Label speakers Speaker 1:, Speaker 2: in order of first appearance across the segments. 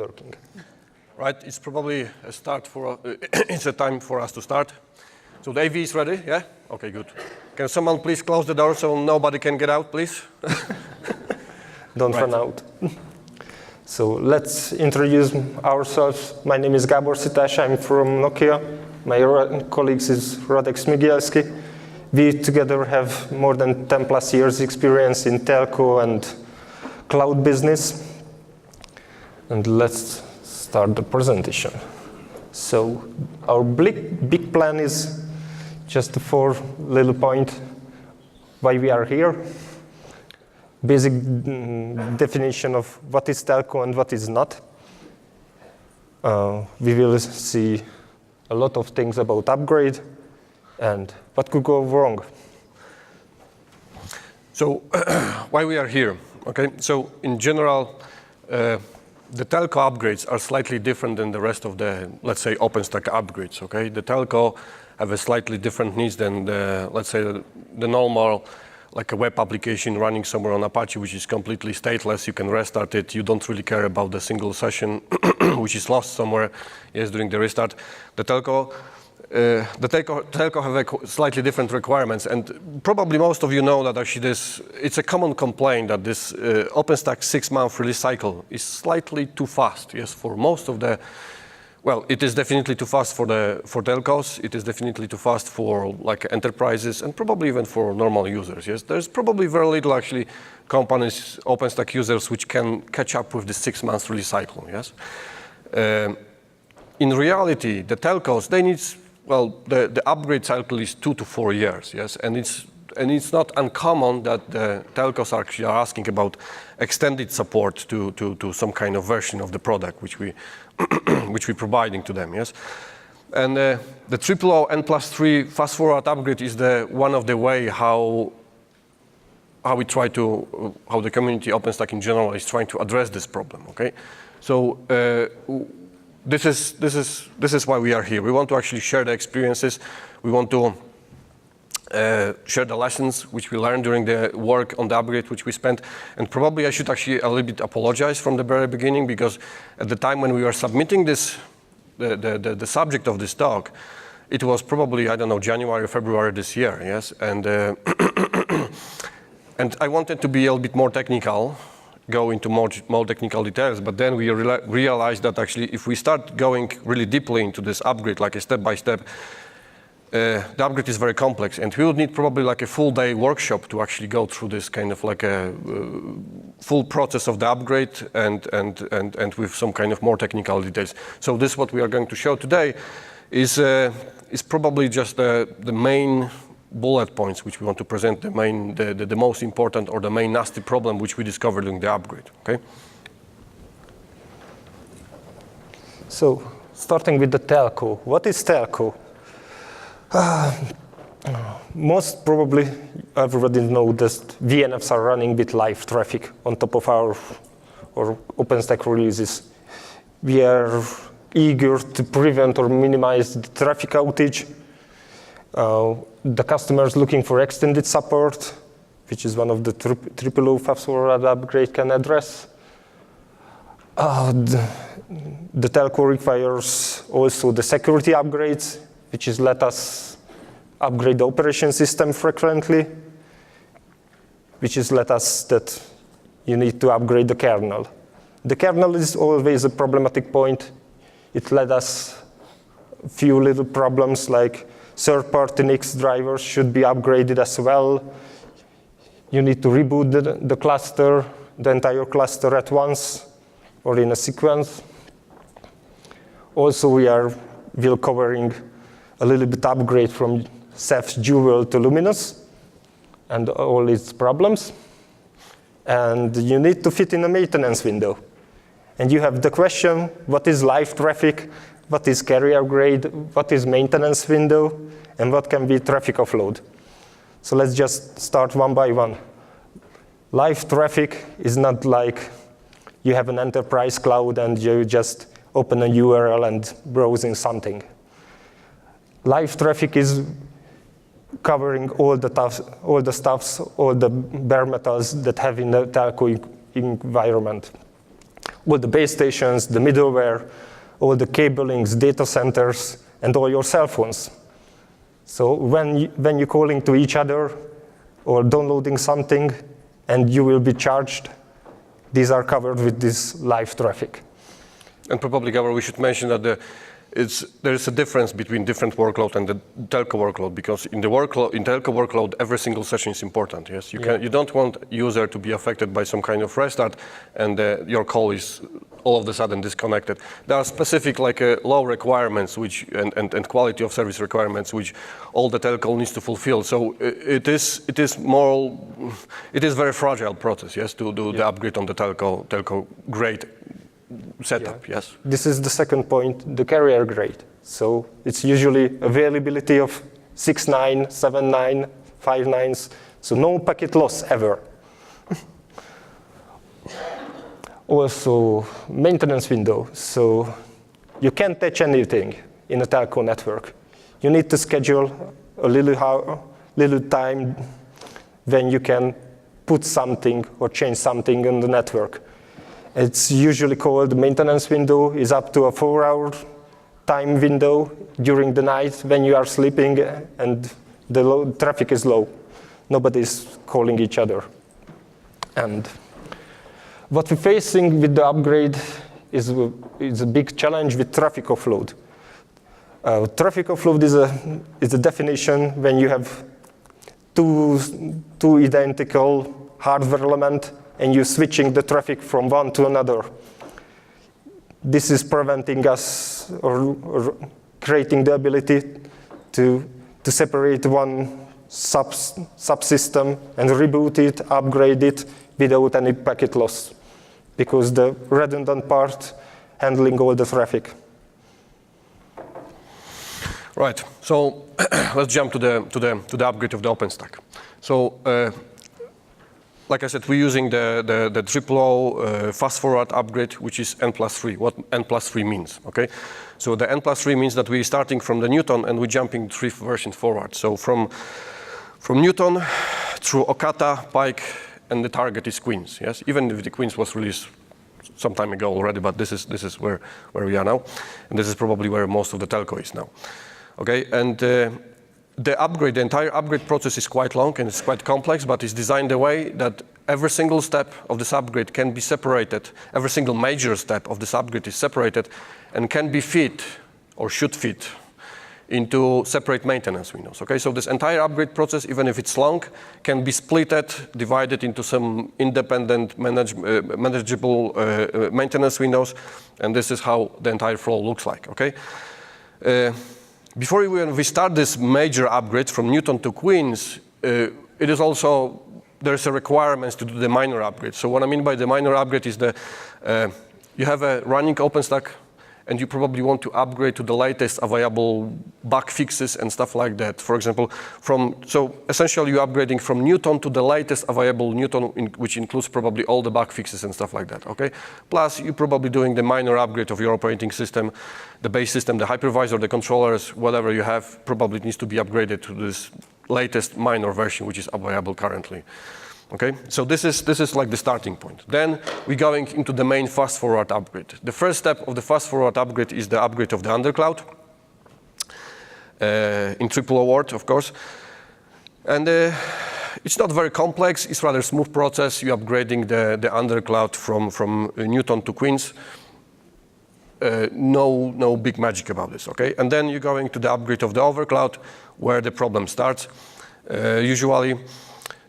Speaker 1: working.
Speaker 2: Right, it's probably a start for, it's a time for us to start. So the AV is ready, yeah? Okay, good. Can someone please close the door so nobody can get out, please?
Speaker 1: Don't run out. So let's introduce ourselves. My name is Gábor Szitas, I'm from Nokia. My colleague is Radek Smigielski. We together have more than 10 plus years experience in telco and cloud business. And let's start the presentation. So our big plan is just 4 little points why we are here. Basic definition of what is telco and what is not. We will see a lot of things about upgrade and what could go wrong.
Speaker 2: So why we are here, okay? So in general, the telco upgrades are slightly different than the rest of the, let's say, OpenStack upgrades, okay? The telco have a slightly different needs than the, let's say, the normal, like a web application running somewhere on Apache, which is completely stateless. You can restart it. You don't really care about the single session, which is lost somewhere, yes, during the restart. The telco have slightly different requirements, and probably most of you know that actually it's a common complaint that this OpenStack 6-month release cycle is slightly too fast. Yes, for most of the, well, it is definitely too fast for telcos. It is definitely too fast for like enterprises and probably even for normal users. Yes, there's probably very little actually companies, OpenStack users, which can catch up with the 6-month release cycle. Yes, in reality, the telcos they need. Well, the upgrade cycle is 2 to 4 years, yes, and it's not uncommon that the telcos actually are asking about extended support to some kind of version of the product which we which we're providing to them, yes. And the OOO N+3 fast forward upgrade is one of the way how we try to how the community OpenStack in general is trying to address this problem. Okay, so. This is why we are here. We want to actually share the experiences. We want to share the lessons which we learned during the work on the upgrade which we spent. And probably I should actually a little bit apologize from the very beginning, because at the time when we were submitting this, the subject of this talk, it was probably, I don't know, January or February this year, yes? And, and I wanted to be a little bit more technical, go into more technical details, but then we realized that actually if we start going really deeply into this upgrade, like a step-by-step, the upgrade is very complex, and we would need probably like a full-day workshop to actually go through this kind of like a full process of the upgrade and with some kind of more technical details. So this what we are going to show today is probably just the main bullet points which we want to present, the most important or the main nasty problem which we discovered during the upgrade, okay?
Speaker 1: So, starting with the telco. What is telco? Most probably everybody knows that VNFs are running with live traffic on top of our OpenStack releases. We are eager to prevent or minimize the traffic outage. The customers looking for extended support, which is one of the OOO fast forward upgrade can address. The telco requires also the security upgrades, which is let us upgrade the operation system frequently, which is let us that you need to upgrade the kernel. The kernel is always a problematic point. It led us a few little problems like third-party NICs drivers should be upgraded as well. You need to reboot the cluster, the entire cluster at once or in a sequence. Also, we will covering a little bit upgrade from Ceph Jewel to Luminous and all its problems. And you need to fit in a maintenance window. And you have the question, what is live traffic? What is carrier grade? What is maintenance window? And what can be traffic offload? So let's just start one by one. Live traffic is not like you have an enterprise cloud and you just open a URL and browsing something. Live traffic is covering all the stuffs, all the bare metals that have in the telco environment. all the base stations, the middleware, all the cablings, data centers, and all your cell phones. So when you're calling to each other or downloading something and you will be charged, these are covered with this live traffic.
Speaker 2: And probably, Gabor, we should mention that there is a difference between different workload and the telco workload, because in telco workload, every single session is important. Yes, you don't want user to be affected by some kind of restart, and your call is all of a sudden disconnected. There are specific low requirements and quality of service requirements which all the telco needs to fulfill. So it is very fragile process. Yes, to do the upgrade on the telco grade setup.
Speaker 1: Yeah.
Speaker 2: Yes.
Speaker 1: This is the second point, the carrier grade. So it's usually availability of 6.9, 7.9, 5.9s. So no packet loss ever. Also, maintenance window. So you can't touch anything in a telco network. You need to schedule a little time when you can put something or change something on the network. It's usually called maintenance window, is up to a 4-hour time window during the night when you are sleeping and the traffic is low. Nobody's calling each other. And what we're facing with the upgrade is a big challenge with traffic offload. Traffic offload is a definition when you have two identical hardware elements and you're switching the traffic from one to another. This is preventing us or creating the ability to separate one subsystem and reboot it, upgrade it without any packet loss, because the redundant part handling all the traffic.
Speaker 2: Right. So let's jump to the upgrade of the OpenStack. So like I said, we're using the triple fast forward upgrade, which is N+3. What N+3 means? Okay. So the N+3 means that we're starting from the Newton and we're jumping 3 versions forward. So from Newton through Okata, Pike, and the target is Queens. Yes, even if the Queens was released some time ago already, but this is where we are now, and this is probably where most of the telco is now. Okay, and the entire upgrade process is quite long and it's quite complex, but it's designed the way that every single step of this upgrade can be separated. Every single major step of this upgrade is separated and can be fit or should fit into separate maintenance windows. Okay, so this entire upgrade process, even if it's long, can be splitted, divided into some independent manageable maintenance windows, and this is how the entire flow looks like. Okay. Before we start this major upgrade from Newton to Queens, it is also, there's a requirement to do the minor upgrade. So what I mean by the minor upgrade is you have a running OpenStack and you probably want to upgrade to the latest available bug fixes and stuff like that. For example, so essentially you're upgrading from Newton to the latest available Newton, which includes probably all the bug fixes and stuff like that, okay? Plus, you're probably doing the minor upgrade of your operating system, the base system, the hypervisor, the controllers, whatever you have, probably needs to be upgraded to this latest minor version, which is available currently. Okay, so this is like the starting point. Then we're going into the main fast forward upgrade. The first step of the fast forward upgrade is the upgrade of the undercloud in triple world, of course. And it's not very complex. It's rather smooth process. You're upgrading the undercloud from Newton to Queens. No big magic about this. Okay, and then you're going to the upgrade of the overcloud, where the problem starts. Usually.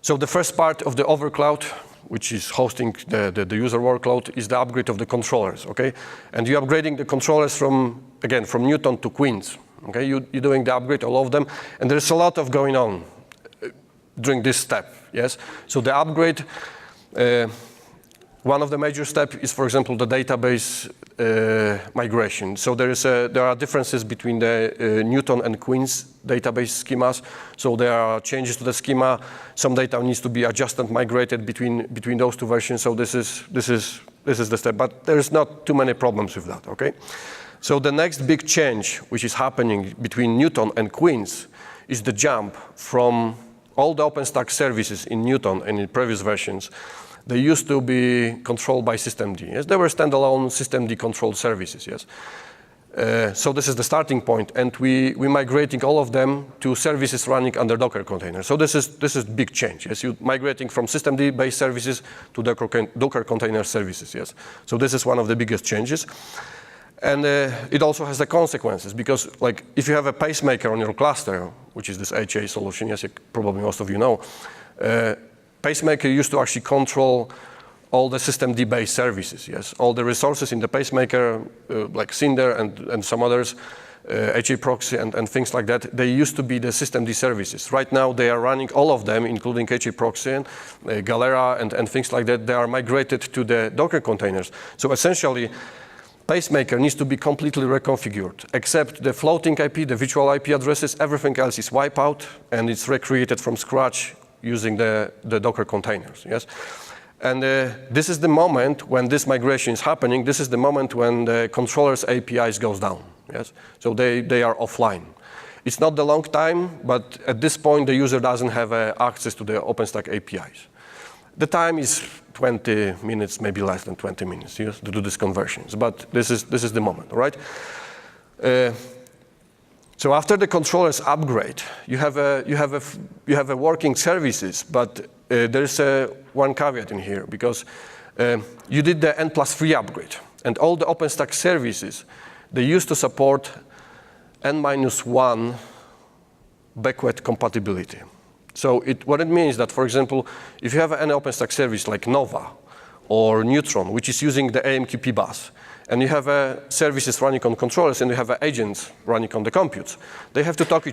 Speaker 2: So the first part of the overcloud, which is hosting the user workload, is the upgrade of the controllers, okay? And you're upgrading the controllers from Newton to Queens, okay? You're doing the upgrade, all of them, and there's a lot of going on during this step, yes? So the upgrade, one of the major steps is, for example, the database migration. So there are differences between the Newton and Queens database schemas. So there are changes to the schema. Some data needs to be adjusted, migrated between those two versions. So this is the step. But there's not too many problems with that. Okay. So the next big change, which is happening between Newton and Queens, is the jump from all the OpenStack services in Newton and in previous versions. they used to be controlled by systemd. Yes, they were standalone systemd controlled services. Yes, so this is the starting point, and we migrating all of them to services running under Docker containers. So this is big change. Yes, you migrating from systemd based services to Docker container services. Yes, so this is one of the biggest changes. And it also has the consequences, because like if you have a pacemaker on your cluster, which is this HA solution, yes, probably most of you know, pacemaker used to actually control all the systemd-based services, yes. All the resources in the pacemaker, like Cinder and some others, HA proxy and things like that, they used to be the systemd services. Right now they are running all of them, including HA proxy, and Galera and things like that. They are migrated to the Docker containers. So essentially, pacemaker needs to be completely reconfigured, except the floating IP, the virtual IP addresses, everything else is wiped out, and it's recreated from scratch using the Docker containers, yes? And this is the moment when this migration is happening. This is the moment when the controller's APIs goes down, yes? So they are offline. It's not the long time, but at this point, the user doesn't have access to the OpenStack APIs. The time is 20 minutes, maybe less than 20 minutes, yes, to do these conversions. But this is the moment, right? So after the controllers upgrade, you have a working services, but there's one caveat in here, because you did the N+3 upgrade, and all the OpenStack services, they used to support N-1 backward compatibility. So what it means that, for example, if you have an OpenStack service like Nova or Neutron, which is using the AMQP bus, and you have services running on controllers and you have agents running on the computes, they have to talk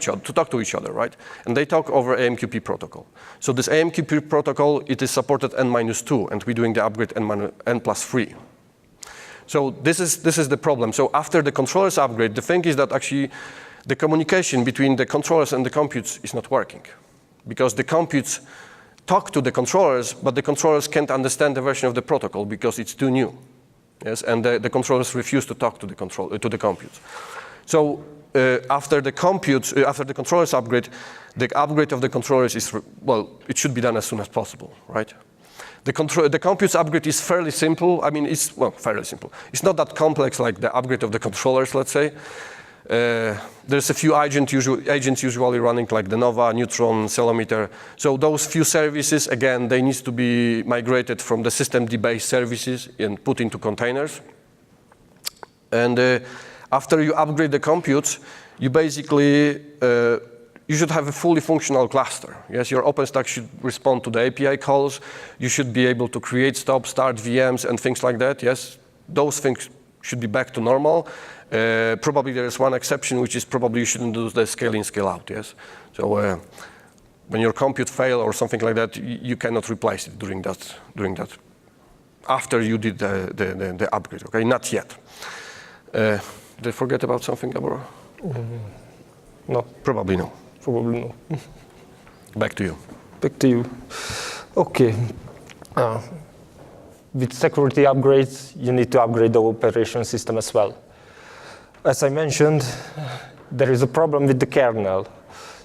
Speaker 2: to each other, right? And they talk over AMQP protocol. So this AMQP protocol, it is supported N-2, and we're doing the upgrade N+3. So this is the problem. So after the controllers upgrade, the thing is that actually the communication between the controllers and the computes is not working, because the computes talk to the controllers, but the controllers can't understand the version of the protocol because it's too new. Yes, and the controllers refuse to talk to the computes. So after the controllers upgrade, the upgrade of the controllers is, well, it should be done as soon as possible, right? The computes upgrade is fairly simple. I mean, it's, well, fairly simple. It's not that complex like the upgrade of the controllers, let's say. There's a few agents usually running, like the Nova, Neutron, Celometer. So those few services, again, they need to be migrated from the systemd-based services and put into containers. And after you upgrade the computes, you basically, you should have a fully functional cluster. Yes, your OpenStack should respond to the API calls. You should be able to create, stop, start VMs and things like that. Yes, those things should be back to normal. Probably there is one exception, which is probably you shouldn't do the scale in, scale out, yes? So when your compute fail or something like that, you cannot replace it during that, after you did the upgrade, okay? Not yet. Did I forget about something, Gabor?
Speaker 1: No.
Speaker 2: Probably no.
Speaker 1: Probably no.
Speaker 2: Back to you.
Speaker 1: Back to you. Okay. With security upgrades, you need to upgrade the operation system as well. As I mentioned, there is a problem with the kernel.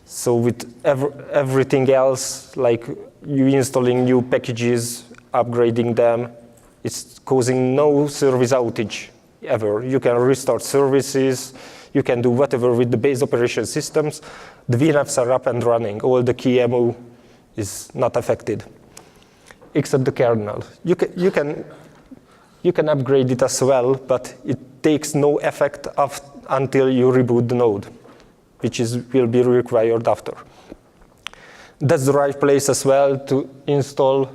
Speaker 1: So with everything else, like you installing new packages, upgrading them, it's causing no service outage ever. You can restart services, you can do whatever with the base operation systems. The VNFs are up and running. All the key MO is not affected, except the kernel. You can upgrade it as well, but it takes no effect until you reboot the node, which will be required after. That's the right place as well to install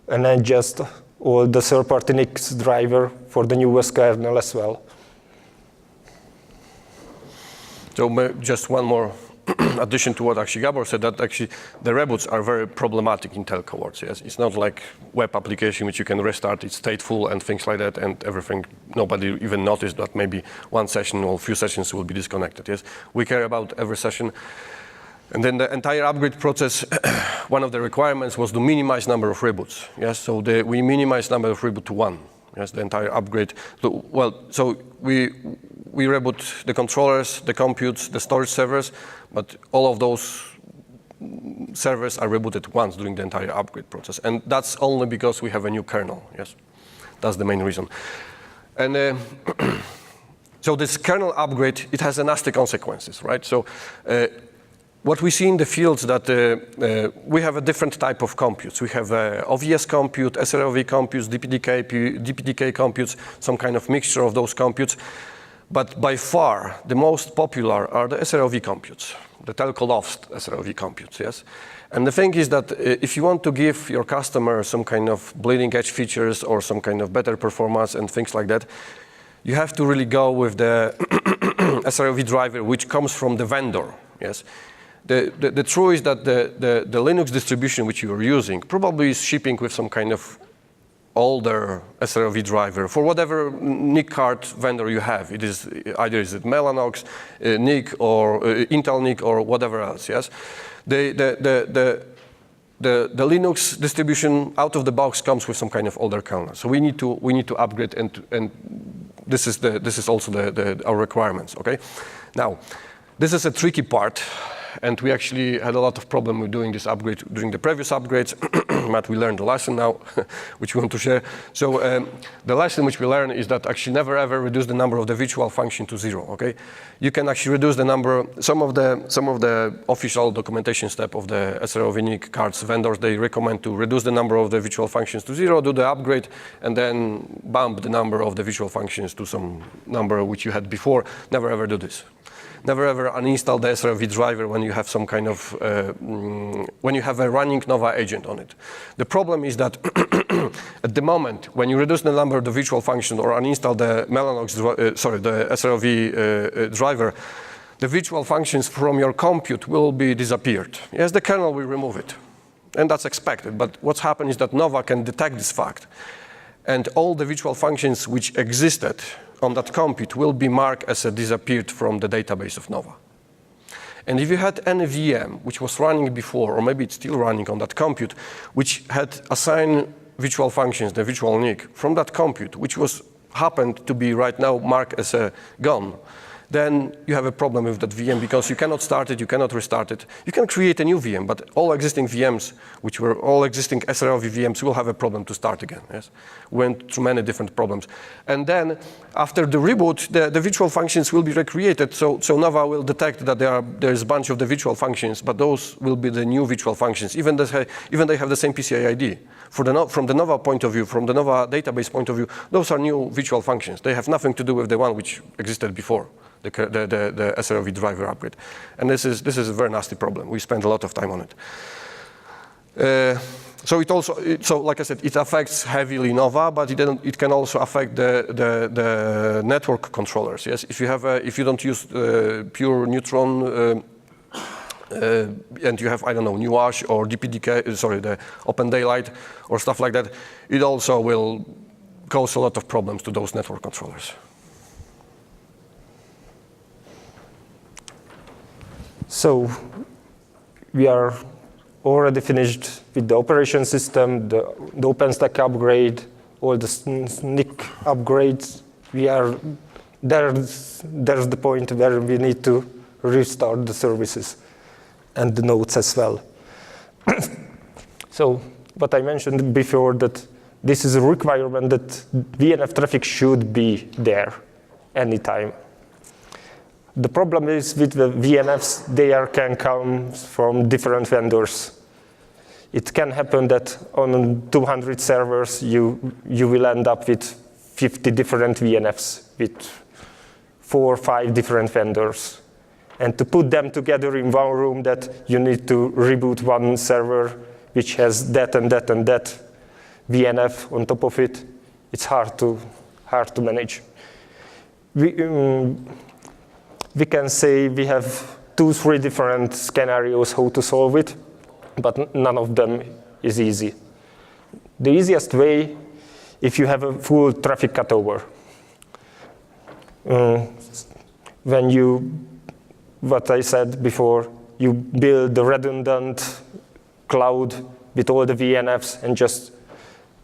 Speaker 1: and adjust all the third-party NICs driver for the newest kernel as well.
Speaker 2: So just one more addition to what actually Gabor said, that actually the reboots are very problematic in telco worlds. Yes, it's not like web application which you can restart, it's stateful and things like that, and everything. Nobody even noticed that maybe one session or a few sessions will be disconnected. Yes, we care about every session. And then the entire upgrade process, one of the requirements was to minimize number of reboots. Yes, so we minimize number of reboot to 1. Yes, the entire upgrade. Well, so we reboot the controllers, the computes, the storage servers, but all of those servers are rebooted once during the entire upgrade process. And that's only because we have a new kernel, yes? That's the main reason. And so this kernel upgrade, it has nasty consequences, right? So what we see in the fields that we have a different type of computes. We have OVS compute, SR-IOV computes, DPDK computes, some kind of mixture of those computes. But by far, the most popular are the SR-IOV computes, the Telco loves SR-IOV computes, yes? And the thing is that if you want to give your customer some kind of bleeding edge features or some kind of better performance and things like that, you have to really go with the SR-IOV driver, which comes from the vendor, yes? The truth is that the Linux distribution which you are using probably is shipping with some kind of older SR-IOV driver for whatever NIC card vendor you have. It is either is it Mellanox, NIC, or Intel NIC, or whatever else. Yes, the Linux distribution out of the box comes with some kind of older kernel. So we need to upgrade, and this is also our requirements. Okay, now this is a tricky part. And we actually had a lot of problem with doing this upgrade during the previous upgrades, but we learned the lesson now, which we want to share. So the lesson which we learned is that actually never ever reduce the number of the virtual function to 0. Okay, you can actually reduce the number. Some of the official documentation step of the SR-IOV NIC cards vendors, they recommend to reduce the number of the virtual functions to 0, do the upgrade, and then bump the number of the virtual functions to some number which you had before. Never ever do this. Never ever uninstall the SR-IOV driver when you have some kind of, when you have a running Nova agent on it. The problem is that at the moment, when you reduce the number of the virtual functions or uninstall the Mellanox, the SR-IOV driver, the virtual functions from your compute will be disappeared. Yes, the kernel will remove it. And that's expected. But what's happened is that Nova can detect this fact. And all the virtual functions which existed on that compute will be marked as a disappeared from the database of Nova. And if you had any VM which was running before, or maybe it's still running on that compute, which had assigned virtual functions, the virtual NIC, from that compute, which was happened to be right now marked as a gone, then you have a problem with that VM because you cannot start it, you cannot restart it. You can create a new VM, but all existing VMs, which were all existing SR-IOV VMs, will have a problem to start again. Yes, went through many different problems. And then after the reboot, the virtual functions will be recreated. So Nova will detect that there's a bunch of the virtual functions, but those will be the new virtual functions, even they have the same PCI ID. From the Nova point of view, from the Nova database point of view, those are new virtual functions. They have nothing to do with the one which existed before. The SR-IOV driver upgrade, and this is a very nasty problem. We spend a lot of time on it. So like I said, it affects heavily Nova, but it can also affect the network controllers. Yes, if you don't use pure Neutron and you have, I don't know, NewAsh or DPDK, the Open Daylight or stuff like that, it also will cause a lot of problems to those network controllers.
Speaker 1: So we are already finished with the operation system, the OpenStack upgrade, all the NIC upgrades. We are there's the point where we need to restart the services and the nodes as well. So what I mentioned before, that this is a requirement that VNF traffic should be there anytime. The problem is with the VNFs, they can come from different vendors. It can happen that on 200 servers, you will end up with 50 different VNFs with 4 or 5 different vendors. And to put them together in one room, that you need to reboot one server which has that and that and that VNF on top of it, it's hard to manage. We can say we have 2-3 different scenarios how to solve it, but none of them is easy. The easiest way, if you have a full traffic cutover. When what I said before, you build the redundant cloud with all the VNFs and just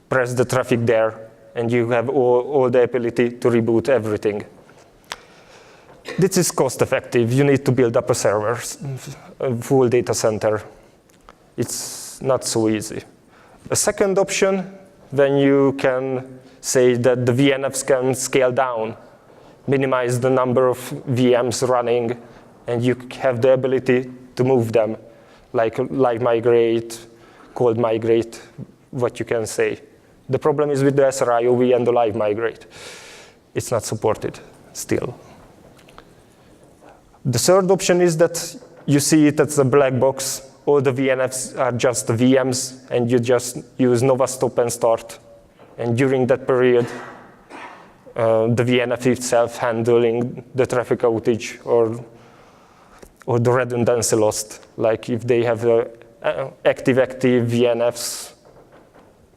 Speaker 1: press the traffic there, and you have all the ability to reboot everything. This is cost effective. You need to build up a server, a full data center. it's not so easy. A second option, then you can say that the VNFs can scale down, minimize the number of VMs running, and you have the ability to move them, like live migrate, cold migrate, what you can say. The problem is with the SR-IOV and the live migrate. It's not supported still. The third option is that you see it as a black box. All the VNFs are just the VMs, and you just use Nova stop and start. And during that period, the VNF itself handling the traffic outage or the redundancy lost. Like if they have active VNFs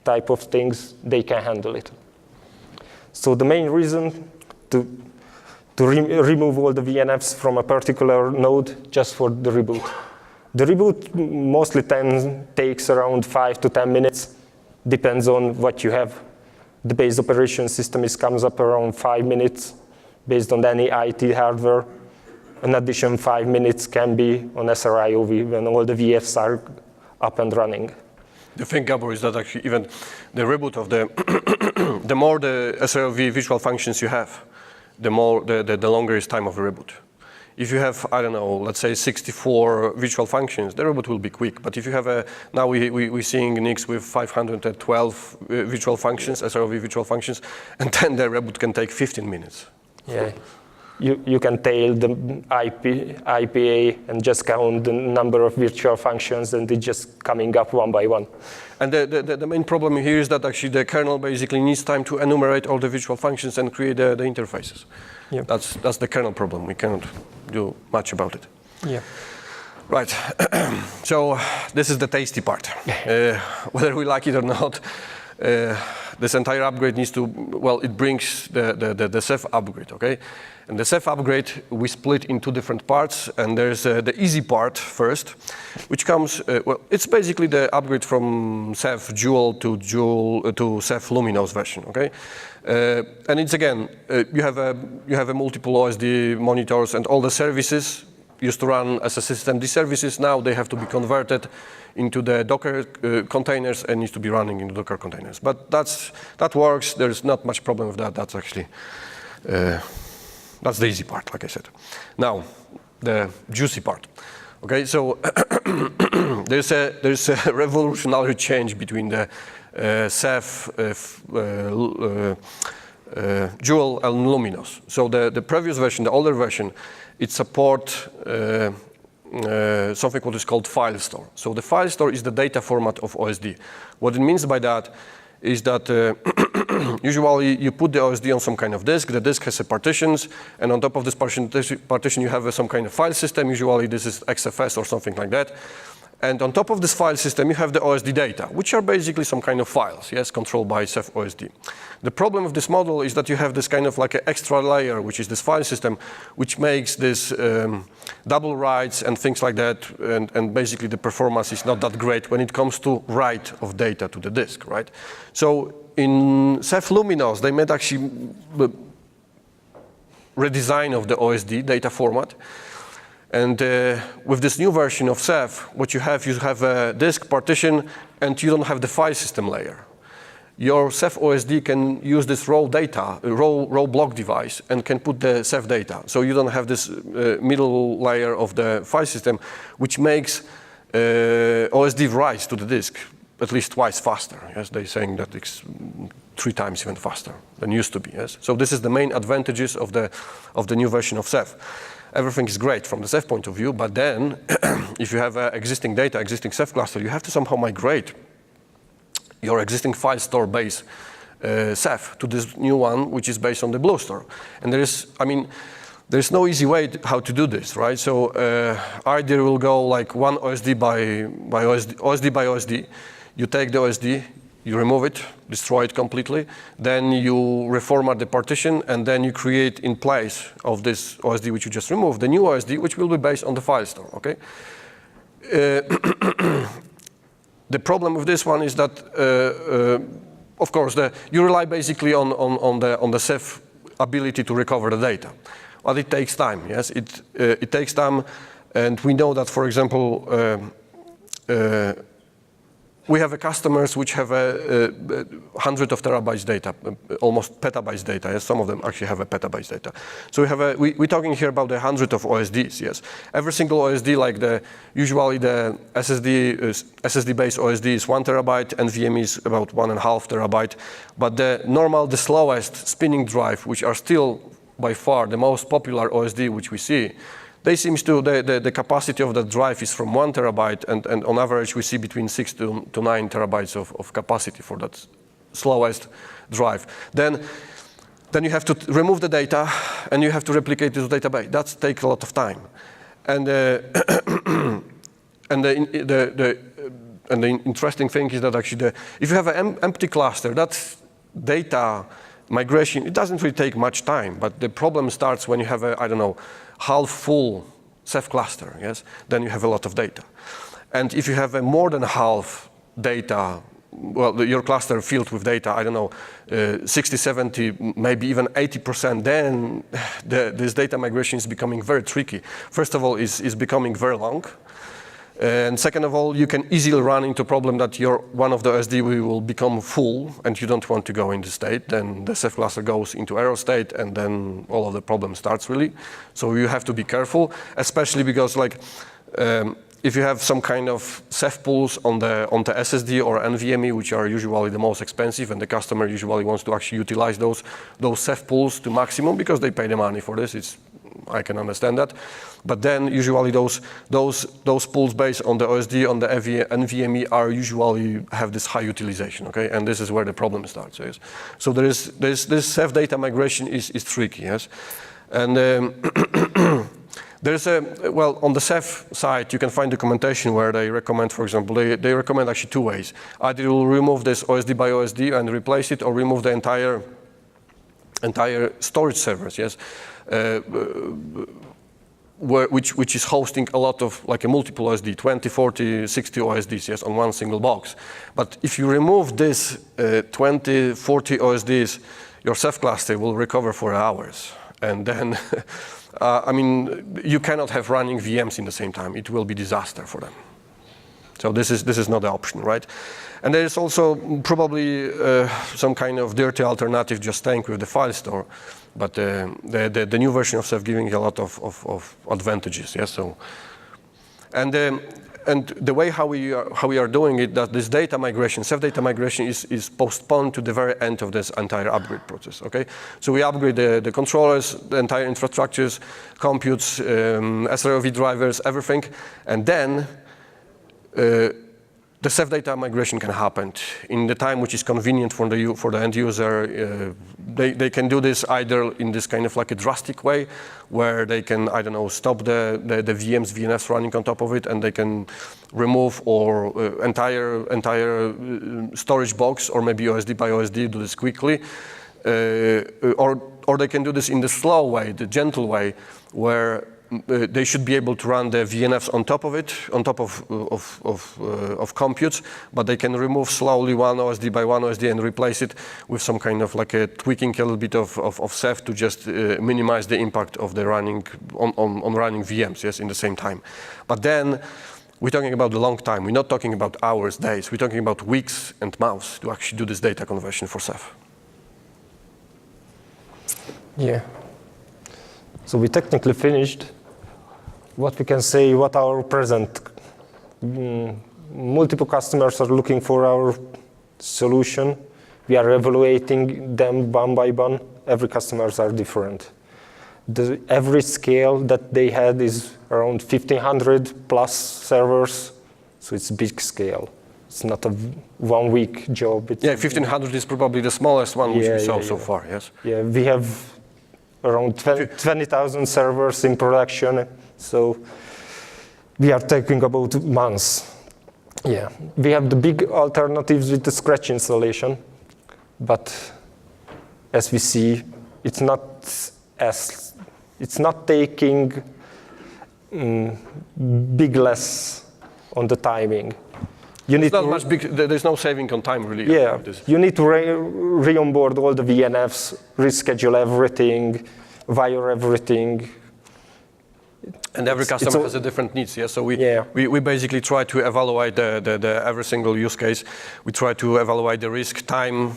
Speaker 1: type of things, they can handle it. So the main reason to remove all the VNFs from a particular node just for the reboot. The reboot mostly takes around 5 to 10 minutes, depends on what you have. The base operation system comes up around 5 minutes based on any IT hardware. In addition, 5 minutes can be on SR-IOV when all the VFs are up and running.
Speaker 2: The thing, Gabor, is that actually even the reboot of the more the SR-IOV visual functions you have, the longer is time of the reboot. If you have, I don't know, let's say 64 visual functions, the reboot will be quick. But if you have now we're seeing NICs with 512 visual functions, SR-IOV visual functions, and then the reboot can take 15 minutes.
Speaker 1: Yeah, you can tail the IPA and just count the number of virtual functions, and it's just coming up one by one.
Speaker 2: And the main problem here is that actually the kernel basically needs time to enumerate all the virtual functions and create the interfaces. Yeah. That's the kernel problem. We cannot do much about it.
Speaker 1: Yeah.
Speaker 2: Right. So this is the tasty part. Whether we like it or not, this entire upgrade needs to, well, it brings the Ceph upgrade, okay? And the Ceph upgrade, we split in two different parts, and there's the easy part first, which comes, well, it's basically the upgrade from Ceph Dual to Ceph Luminous version, okay? And it's again, you have a multiple OSD monitors, and all the services used to run as a system. These services now, they have to be converted into the Docker containers and needs to be running into Docker containers. But that works. There's not much problem with that. That's actually that's the easy part, like I said. Now, the juicy part. Okay, so there's a revolutionary change between the Ceph Dual and Luminous. So the previous version, the older version, it supports something what is called file store. So the file store is the data format of OSD. What it means by that is that usually you put the OSD on some kind of disk. The disk has partitions, and on top of this partition you have some kind of file system. Usually this is XFS or something like that. And on top of this file system, you have the OSD data, which are basically some kind of files, yes, controlled by Ceph OSD. The problem of this model is that you have this kind of like an extra layer, which is this file system, which makes this double writes and things like that, and basically the performance is not that great when it comes to write of data to the disk, right? So in Ceph Luminous, they made actually redesign of the OSD data format. And with this new version of Ceph, what you have a disk partition, and you don't have the file system layer. Your Ceph OSD can use this raw data, raw block device, and can put the Ceph data. So you don't have this middle layer of the file system, which makes OSD writes to the disk at least twice faster. Yes, they're saying that it's 3 times even faster than used to be. Yes, so this is the main advantages of the new version of Ceph. Everything is great from the Ceph point of view, but then if you have existing data, existing Ceph cluster, you have to somehow migrate your existing file store base Ceph to this new one, which is based on the Blue Store. And there's no easy way how to do this, right? So either we'll go like one OSD by OSD. You take the OSD, you remove it, destroy it completely, then you reformat the partition, and then you create in place of this OSD which you just removed, the new OSD, which will be based on the file store, okay? The problem with this one is that, of course, you rely basically on the Ceph ability to recover the data. But it takes time, yes? It takes time, and we know that, for example, we have customers which have hundreds of terabytes data, almost petabytes data. Yes, some of them actually have petabytes data. So we're talking here about 100 of OSDs. Yes, every single OSD, like usually the SSD-based OSD is 1 terabyte, NVMe is about 1.5 terabyte. But the slowest spinning drive, which are still by far the most popular OSD which we see, the capacity of the drive is from 1 terabyte, and on average we see between 6 to 9 terabytes of capacity for that slowest drive. Then you have to remove the data, and you have to replicate this database. That takes a lot of time, and the interesting thing is that actually if you have an empty cluster, that data migration, it doesn't really take much time, but the problem starts when you have I don't know, half full Ceph cluster, yes? Then you have a lot of data. And if you have more than half data, well, your cluster filled with data, I don't know, 60, 70, maybe even 80%, then this data migration is becoming very tricky. First of all, it's becoming very long. And second of all, you can easily run into a problem that one of the OSD will become full, and you don't want to go in the state. Then the Ceph cluster goes into error state, and then all of the problem starts really. So you have to be careful, especially because if you have some kind of Ceph pools on the SSD or NVMe, which are usually the most expensive, and the customer usually wants to actually utilize those Ceph pools to maximum because they pay the money for this. I can understand that. But then usually those pools based on the OSD, on the NVMe are usually have this high utilization, okay? And this is where the problem starts, yes? So this Ceph data migration is tricky, yes? And there's on the Ceph side, you can find documentation where they recommend, for example, they recommend actually 2 ways. Either you will remove this OSD by OSD and replace it, or remove the entire storage servers, yes? Which is hosting a lot of like a multiple OSD, 20, 40, 60 OSDs, yes, on one single box. But if you remove this 20, 40 OSDs, your Ceph cluster will recover for hours. And then, I mean, you cannot have running VMs in the same time. It will be disaster for them. So this is not the option, right? And there is also probably some kind of dirty alternative, just staying with the file store. But the new version of Ceph giving a lot of advantages, yes. So, and the way how we are doing it, that this data migration, Ceph data migration, is postponed to the very end of this entire upgrade process. Okay, so we upgrade the controllers, the entire infrastructures, computes, SR-IOV drivers, everything, and then the Ceph data migration can happen in the time which is convenient for the end user. They can do this either in this kind of like a drastic way, where they can, I don't know, stop the VMs, VNFs running on top of it, and they can remove or entire storage box, or maybe OSD by OSD, do this quickly, or they can do this in the slow way, the gentle way, where they should be able to run the VNFs on top of it, on top of computes, but they can remove slowly one OSD by one OSD and replace it with some kind of like a tweaking a little bit of Ceph to just minimize the impact of the running on running VMs, yes, in the same time. But then we're talking about a long time. We're not talking about hours, days. We're talking about weeks and months to actually do this data conversion for Ceph.
Speaker 1: Yeah. So we technically finished. What we can say, what our present, multiple customers are looking for our solution. We are evaluating them one by one. Every customers are different. The average scale that they had is around 1,500 plus servers, so it's a big scale. It's not a 1 week job.
Speaker 2: Yeah, 1,500 is probably the smallest one which we saw so far, yes?
Speaker 1: Yeah, we have around 20,000 servers in production. So we are talking about months. Yeah, we have the big alternatives with the scratch installation, but as we see, it's not taking big less on the timing.
Speaker 2: It's not much big. There's no saving on time really.
Speaker 1: Yeah, you need to re-onboard all the VNFs, reschedule everything, wire everything.
Speaker 2: And every customer has a different needs, yeah? So we basically try to evaluate the every single use case. We try to evaluate the risk, time.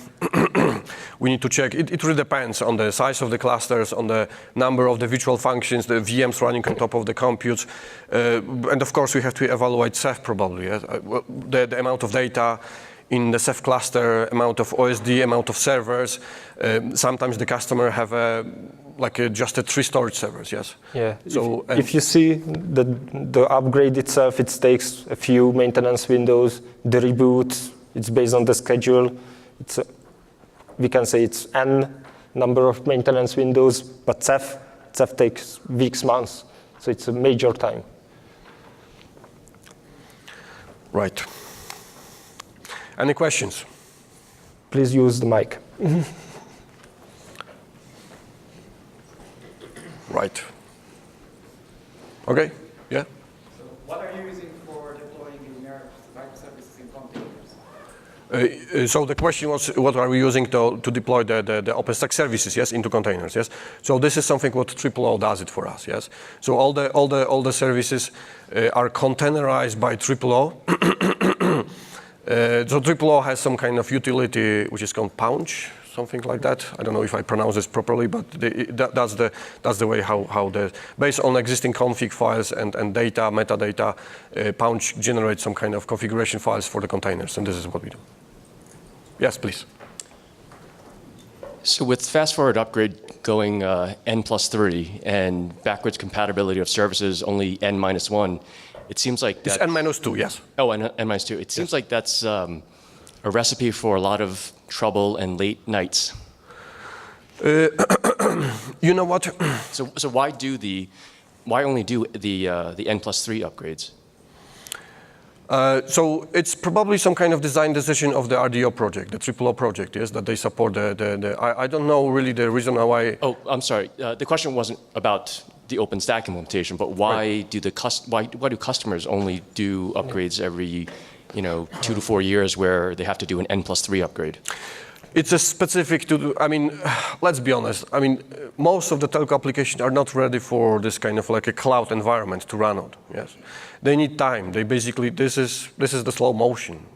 Speaker 2: We need to check. It really depends on the size of the clusters, on the number of the virtual functions, the VMs running on top of the compute. And of course, we have to evaluate Ceph probably, yeah? The amount of data in the Ceph cluster, amount of OSD, amount of servers. Sometimes the customer have just a 3 storage servers, yes.
Speaker 1: Yeah. So if you see the upgrade itself, it takes a few maintenance windows. The reboot, it's based on the schedule. We can say it's n number of maintenance windows, but Ceph takes weeks, months. So it's a major time.
Speaker 2: Right. Any questions?
Speaker 1: Please use the mic.
Speaker 2: Right. Okay, yeah?
Speaker 3: So what are you using for deploying your microservices in containers?
Speaker 2: So the question was, what are we using to deploy the OpenStack services, yes, into containers, yes? So this is something what TripleO does it for us, yes? So all the services are containerized by TripleO. So TripleO has some kind of utility which is called Punch, something like that. I don't know if I pronounce this properly, but that's the way how based on existing config files and data, metadata, Punch generates some kind of configuration files for the containers, and this is what we do. Yes, please.
Speaker 4: So with fast forward upgrade going n+3 and backwards compatibility of services only n-1, it seems like that's...
Speaker 2: It's n-2, yes.
Speaker 4: Oh, n-2. It seems like that's a recipe for a lot of trouble and late nights.
Speaker 2: You know what?
Speaker 4: So why only do the n+3 upgrades?
Speaker 2: So it's probably some kind of design decision of the RDO project, the TripleO project, yes, that they support I don't know really the reason why.
Speaker 4: Oh, I'm sorry. The question wasn't about the OpenStack implementation, but why why do customers only do upgrades every 2 to 4 years where they have to do an n+3 upgrade?
Speaker 2: It's a specific to, let's be honest. Most of the telco applications are not ready for this kind of like a cloud environment to run on. Yes, they need time. They basically, this is the slow motion.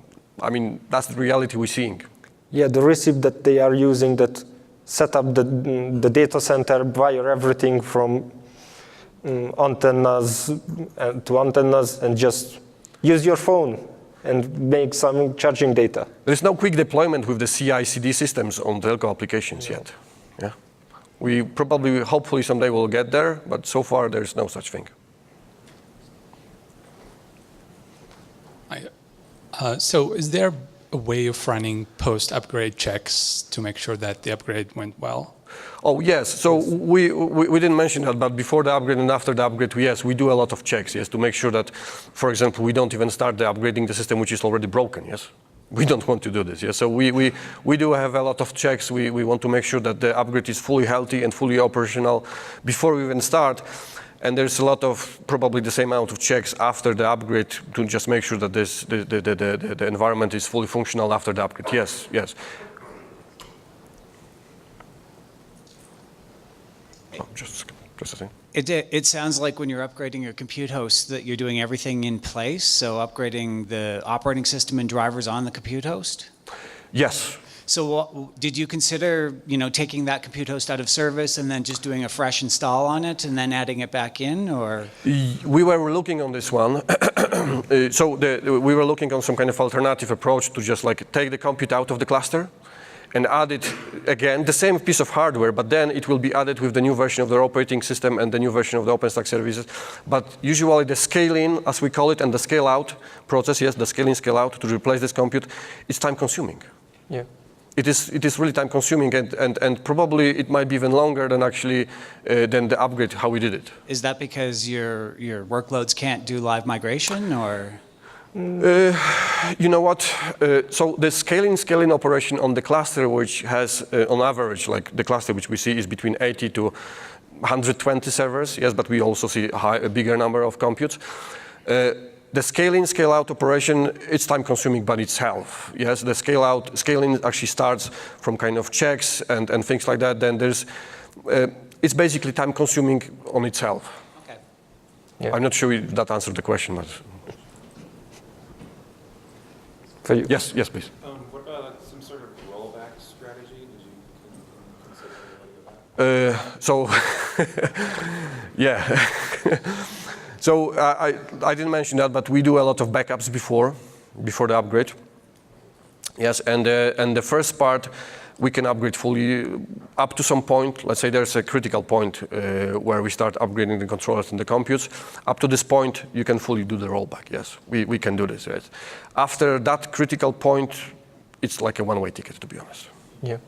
Speaker 2: That's the reality we're seeing.
Speaker 1: Yeah, the recipe that they are using that set up the data center, wire everything from antennas to antennas, and just use your phone and make some charging data.
Speaker 2: There is no quick deployment with the CI/CD systems on telco applications yet. Yeah, we probably, hopefully someday we'll get there, but so far there's no such thing.
Speaker 5: So is there a way of running post-upgrade checks to make sure that the upgrade went well?
Speaker 2: Oh, yes. So we didn't mention that, but before the upgrade and after the upgrade, yes, we do a lot of checks, yes, to make sure that, for example, we don't even start the upgrading the system which is already broken, yes. We don't want to do this, yes. So we do have a lot of checks. We want to make sure that the upgrade is fully healthy and fully operational before we even start. And there's a lot of, probably the same amount of checks after the upgrade to just make sure that the environment is fully functional after the upgrade. Yes, yes. Oh, just a thing.
Speaker 3: It sounds like when you're upgrading your compute host that you're doing everything in place, so upgrading the operating system and drivers on the compute host?
Speaker 2: Yes.
Speaker 3: So did you consider, taking that compute host out of service and then just doing a fresh install on it and then adding it back in, or?
Speaker 2: We were looking on this one. We were looking on some kind of alternative approach to just like take the compute out of the cluster and add it again, the same piece of hardware, but then it will be added with the new version of the operating system and the new version of the OpenStack services. But usually the scale-in, as we call it, and the scale-out process, yes, the scale-in, scale-out to replace this compute, is time-consuming.
Speaker 1: Yeah.
Speaker 2: It is really time-consuming, and probably it might be even longer than actually than the upgrade, how we did it.
Speaker 3: Is that because your workloads can't do live migration, or?
Speaker 2: You know what? So the scaling operation on the cluster, which has on average, like the cluster which we see is between 80 to 120 servers. Yes, but we also see a bigger number of computes. The scale-out operation, it's time-consuming by itself. Yes, the scaling actually starts from kind of checks and things like that. Then there's, it's basically time-consuming on itself.
Speaker 3: Okay.
Speaker 1: Yeah.
Speaker 2: I'm not sure if that answered the question, but
Speaker 1: For you.
Speaker 2: yes, please.
Speaker 6: What about some sort of rollback strategy? Did you consider anything about that?
Speaker 2: So, yeah. So I didn't mention that, but we do a lot of backups before the upgrade. Yes, and the first part, we can upgrade fully up to some point. Let's say there's a critical point where we start upgrading the controllers and the computes. Up to this point, you can fully do the rollback. Yes, we can do this. Right? After that critical point, it's like a one-way ticket, to be honest.
Speaker 1: Yeah.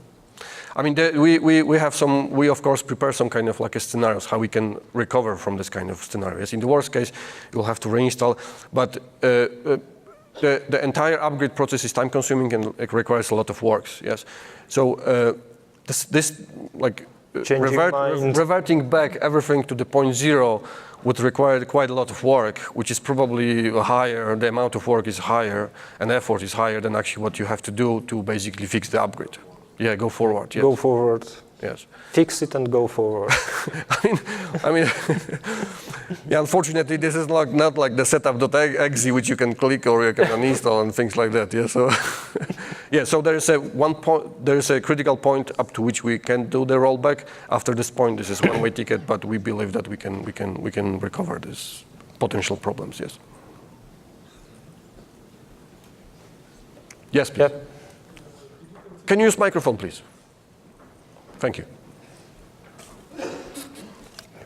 Speaker 2: I mean, we of course prepare some kind of like a scenarios how we can recover from this kind of scenarios. In the worst case, you'll have to reinstall, but the entire upgrade process is time consuming and it requires a lot of works. Yes, so this like reverting back everything to the point zero would require quite a lot of work, which is probably higher. The amount of work is higher and effort is higher than actually what you have to do to basically fix the upgrade. Yeah, go forward. Yes.
Speaker 1: Go forward.
Speaker 2: Yes.
Speaker 1: Fix it and go forward.
Speaker 2: I mean, yeah, unfortunately, this is not like the setup.exe which you can click or you can uninstall and things like that. Yeah, so yeah, so there is a critical point up to which we can do the rollback. After this point, this is one-way ticket, but we believe that we can recover these potential problems. Yes. Yes, please.
Speaker 1: Yeah.
Speaker 2: Can you use microphone, please? Thank you.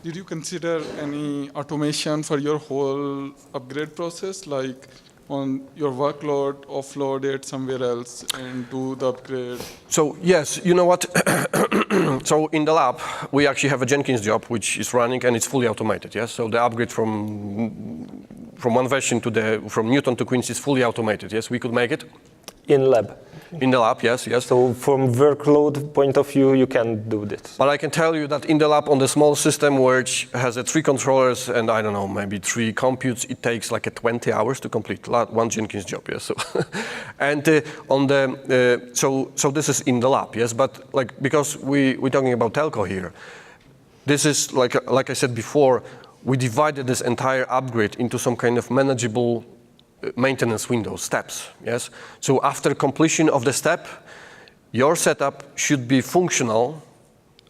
Speaker 7: Did you consider any automation for your whole upgrade process, like on your workload, offload it somewhere else and do the upgrade?
Speaker 2: So yes, you know what? So in the lab, we actually have a Jenkins job which is running and it's fully automated. Yes, so the upgrade from one version from Newton to Queens is fully automated. Yes, we could make it
Speaker 1: In lab.
Speaker 2: in the lab. Yes.
Speaker 1: So from workload point of view, you can do this.
Speaker 2: But I can tell you that in the lab on the small system which has 3 controllers and I don't know, maybe 3 computes, it takes like 20 hours to complete one Jenkins job. Yes. So and on the so this is in the lab. Yes. But like because we're talking about telco here, this is like I said before, we divided this entire upgrade into some kind of manageable maintenance window steps. Yes. So after completion of the step, your setup should be functional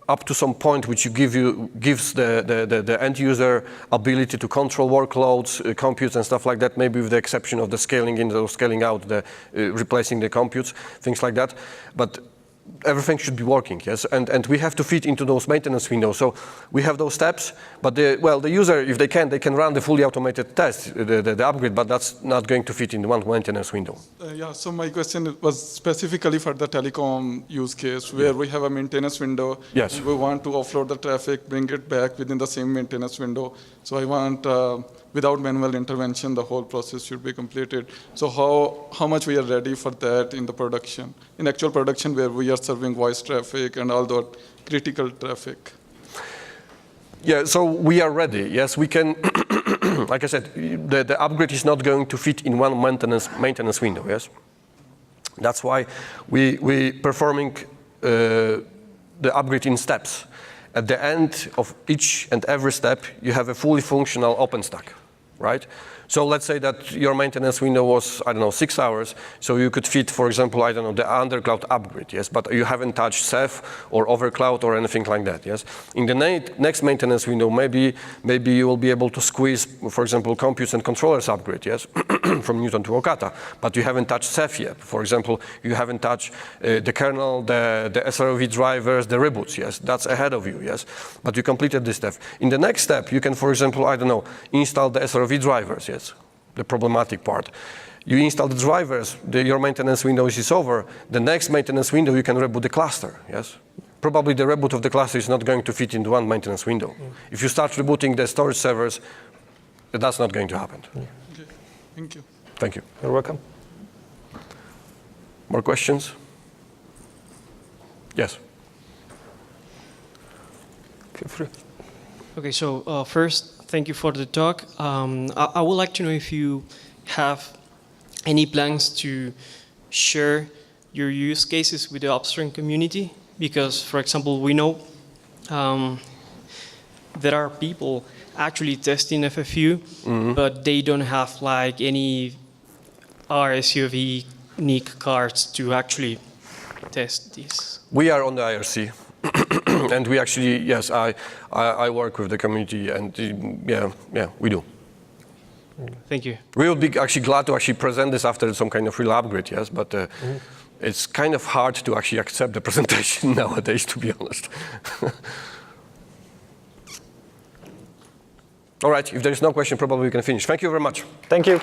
Speaker 2: up to some point which gives the end user ability to control workloads, computes and stuff like that, maybe with the exception of the scaling in or scaling out, replacing the computes, things like that. But everything should be working, yes, and we have to fit into those maintenance windows. So we have those steps, but the user, if they can run the fully automated test, the upgrade, but that's not going to fit in one maintenance window.
Speaker 7: Yeah, so my question was specifically for the telecom use case where we have a maintenance window.
Speaker 2: Yes.
Speaker 7: And we want to offload the traffic, bring it back within the same maintenance window. So I want, without manual intervention, the whole process should be completed. So how much we are ready for that in the production, in actual production where we are serving voice traffic and all that critical traffic?
Speaker 2: Yeah, so we are ready. Yes, we can. Like I said, the upgrade is not going to fit in one maintenance window. Yes, that's why we performing the upgrade in steps. At the end of each and every step, you have a fully functional OpenStack, right? So let's say that your maintenance window was, I don't know, 6 hours. So you could fit, for example, I don't know, the undercloud upgrade, yes? But you haven't touched Ceph or overcloud or anything like that, yes? In the next maintenance window, maybe you will be able to squeeze, for example, computes and controllers upgrade, yes? From Newton to Okata. But you haven't touched Ceph yet. For example, you haven't touched the kernel, the SR-IOV drivers, the reboots, yes? That's ahead of you, yes? But you completed this step. In the next step, you can, for example, I don't know, install the SR-IOV drivers, yes? The problematic part. You install the drivers, your maintenance window is over. The next maintenance window, you can reboot the cluster, yes? Probably the reboot of the cluster is not going to fit into one maintenance window. If you start rebooting the storage servers, that's not going to happen.
Speaker 7: Okay, thank you.
Speaker 2: Thank you.
Speaker 1: You're welcome.
Speaker 2: More questions? Yes.
Speaker 1: Feel free.
Speaker 8: Okay, so first, thank you for the talk. I would like to know if you have any plans to share your use cases with the upstream community, because, for example, we know there are people actually testing FFU, but they don't have like any SR-IOV NIC cards to actually test this.
Speaker 2: We are on the IRC. And we actually, yes, I work with the community, and yeah, we do.
Speaker 8: Thank you.
Speaker 2: We will be actually glad to actually present this after some kind of real upgrade, yes, but it's kind of hard to actually accept the presentation nowadays, to be honest. All right, if there is no question, probably we can finish. Thank you very much.
Speaker 1: Thank you.